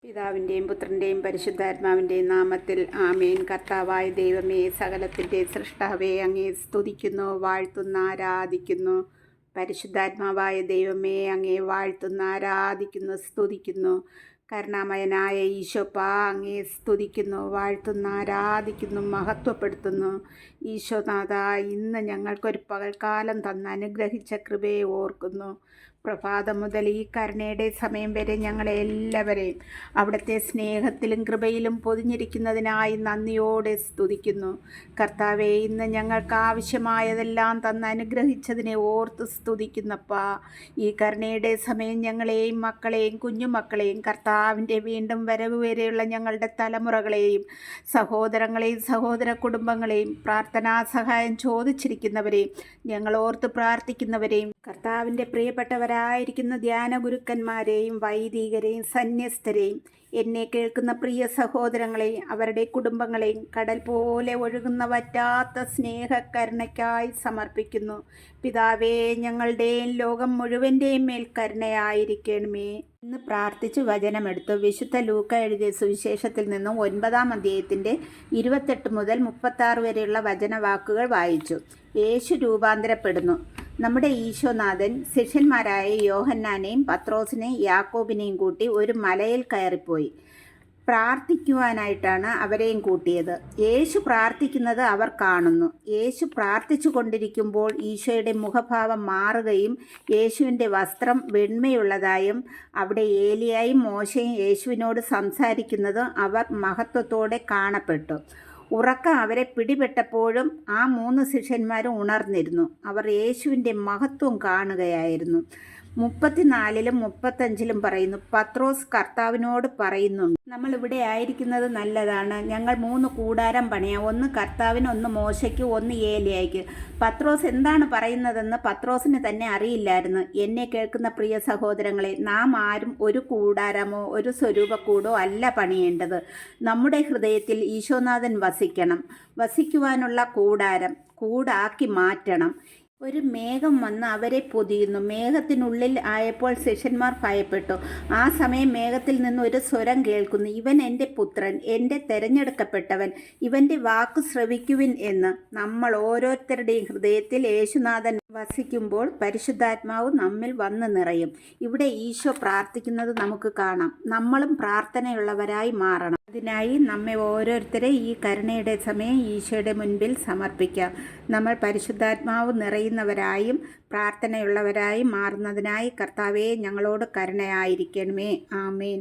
പിതാവിൻ്റെയും പുത്രൻ്റെയും പരിശുദ്ധാത്മാവിൻ്റെയും നാമത്തിൽ ആമേൻ. കർത്താവായ ദൈവമേ, സകലത്തിൻ്റെ സൃഷ്ടാവേ, അങ്ങേ സ്തുതിക്കുന്നു, വാഴ്ത്തുന്നു, ആരാധിക്കുന്നു. പരിശുദ്ധാത്മാവായ ദൈവമേ, അങ്ങേ വാഴ്ത്തുന്നു, ആരാധിക്കുന്നു, സ്തുതിക്കുന്നു. കരുണാമയനായ ഈശോപ്പാ, അങ്ങേ സ്തുതിക്കുന്നു, വാഴ്ത്തുന്നു, ആരാധിക്കുന്നു, മഹത്വപ്പെടുത്തുന്നു. ഈശോനാഥ, ഇന്ന് ഞങ്ങൾക്കൊരു പകൽക്കാലം തന്ന് അനുഗ്രഹിച്ച കൃപയെ ഓർക്കുന്നു. പ്രഭാതം മുതൽ ഈ കരുണയുടെ സമയം വരെ ഞങ്ങളെ എല്ലാവരെയും അവിടുത്തെ സ്നേഹത്തിലും കൃപയിലും പൊതിഞ്ഞിരിക്കുന്നതിനായി നന്ദിയോടെ സ്തുതിക്കുന്നു. കർത്താവെ, ഇന്ന് ഞങ്ങൾക്ക് ആവശ്യമായതെല്ലാം തന്ന് അനുഗ്രഹിച്ചതിനെ ഓർത്ത് സ്തുതിക്കുന്നപ്പാ. ഈ കരുണയുടെ സമയം ഞങ്ങളെയും മക്കളെയും കുഞ്ഞുമക്കളെയും കർത്താവിൻ്റെ വീണ്ടും വരവ് വരെയുള്ള ഞങ്ങളുടെ തലമുറകളെയും സഹോദരങ്ങളെയും സഹോദര കുടുംബങ്ങളെയും പ്രാർത്ഥനാ സഹായം ചോദിച്ചിരിക്കുന്നവരെയും ഞങ്ങൾ ഓർത്ത് പ്രാർത്ഥിക്കുന്നവരെയും കർത്താവിൻ്റെ പ്രിയപ്പെട്ടവരായിരിക്കുന്ന ധ്യാന ഗുരുക്കന്മാരെയും വൈദികരെയും സന്യസ്തരെയും എന്നെ കേൾക്കുന്ന പ്രിയ സഹോദരങ്ങളെയും അവരുടെ കുടുംബങ്ങളെയും കടൽ പോലെ ഒഴുകുന്ന വറ്റാത്ത സ്നേഹക്കരുണയ്ക്കായി സമർപ്പിക്കുന്നു. പിതാവേ, ഞങ്ങളുടെയും ലോകം മുഴുവൻ്റെയും മേൽ കരുണയായിരിക്കണമേ. ഇന്ന് പ്രാർത്ഥിച്ച് വചനമെടുത്തു. വിശുദ്ധ ലൂക്ക എഴുതിയ സുവിശേഷത്തിൽ നിന്നും 9-ാം അധ്യായത്തിൻ്റെ 28 മുതൽ 36 വരെയുള്ള വചനവാക്കുകൾ വായിച്ചു. യേശു രൂപാന്തരപ്പെടുന്നു. നമ്മുടെ ഈശോനാഥൻ ശിഷ്യന്മാരായ യോഹന്നാനെയും പത്രോസിനെയും യാക്കോബിനെയും കൂട്ടി ഒരു മലയിൽ കയറിപ്പോയി. പ്രാർത്ഥിക്കുവാനായിട്ടാണ് അവരെയും കൂട്ടിയത്. യേശു പ്രാർത്ഥിക്കുന്നത് അവർ കാണുന്നു. യേശു പ്രാർത്ഥിച്ചു കൊണ്ടിരിക്കുമ്പോൾ ഈശോയുടെ മുഖഭാവം മാറുകയും യേശുവിൻ്റെ വസ്ത്രം വെണ്മയുള്ളതായും അവിടെ ഏലിയായും മോശയും യേശുവിനോട് സംസാരിക്കുന്നത് അവർ മഹത്വത്തോടെ കാണപ്പെട്ടു. ഉറക്കം അവരെ പിടിപെട്ടപ്പോഴും ആ 3 ശിഷ്യന്മാരും ഉണർന്നിരുന്നു. അവർ യേശുവിൻ്റെ മഹത്വം കാണുകയായിരുന്നു. 34-ലും 35-ലും പറയുന്നു, പത്രോസ് കർത്താവിനോട് പറയുന്നുണ്ട്, നമ്മൾ ഇവിടെ ആയിരിക്കുന്നത് നല്ലതാണ്. ഞങ്ങൾ 3 കൂടാരം പണിയാം, ഒന്ന് കർത്താവിന്, ഒന്ന് മോശയ്ക്ക്, ഒന്ന് ഏലിയായ്ക്ക്. പത്രോസ് എന്താണ് പറയുന്നതെന്ന് പത്രോസിന് തന്നെ അറിയില്ലായിരുന്നു. എന്നെ കേൾക്കുന്ന പ്രിയ സഹോദരങ്ങളെ, നാം ആരും ഒരു കൂടാരമോ ഒരു സ്വരൂപക്കൂടോ അല്ല പണിയേണ്ടത്. നമ്മുടെ ഹൃദയത്തിൽ ഈശോനാഥൻ വസിക്കണം. വസിക്കുവാനുള്ള കൂടാരം കൂടാക്കി മാറ്റണം. ഒരു മേഘം വന്ന് അവരെ പൊതിയുന്നു. മേഘത്തിനുള്ളിൽ ആയപ്പോൾ ശിഷ്യന്മാർ ഭയപ്പെട്ടു. ആ സമയം മേഘത്തിൽ നിന്ന് ഒരു സ്വരം കേൾക്കുന്നു, ഇവൻ എൻ്റെ പുത്രൻ, എൻ്റെ തെരഞ്ഞെടുക്കപ്പെട്ടവൻ, ഇവൻ്റെ വാക്ക് ശ്രവിക്കുവിൻ എന്ന്. നമ്മൾ ഓരോരുത്തരുടെയും ഹൃദയത്തിൽ യേശുനാഥൻ വസിക്കുമ്പോൾ പരിശുദ്ധാത്മാവ് നമ്മിൽ വന്ന് നിറയും. ഇവിടെ ഈശോ പ്രാർത്ഥിക്കുന്നത് നമുക്ക് കാണാം. നമ്മളും പ്രാർത്ഥനയുള്ളവരായി മാറണം. അതിനായി നമ്മെ ഓരോരുത്തരെ ഈ കരുണയുടെ സമയം ഈശോയുടെ മുൻപിൽ സമർപ്പിക്കാം. നമ്മൾ പരിശുദ്ധാത്മാവ് നിറയുന്നവരായും പ്രാർത്ഥനയുള്ളവരായും മാറുന്നതിനായി കർത്താവേ, ഞങ്ങളോട് കരുണയായിരിക്കണമേ. ആമേൻ.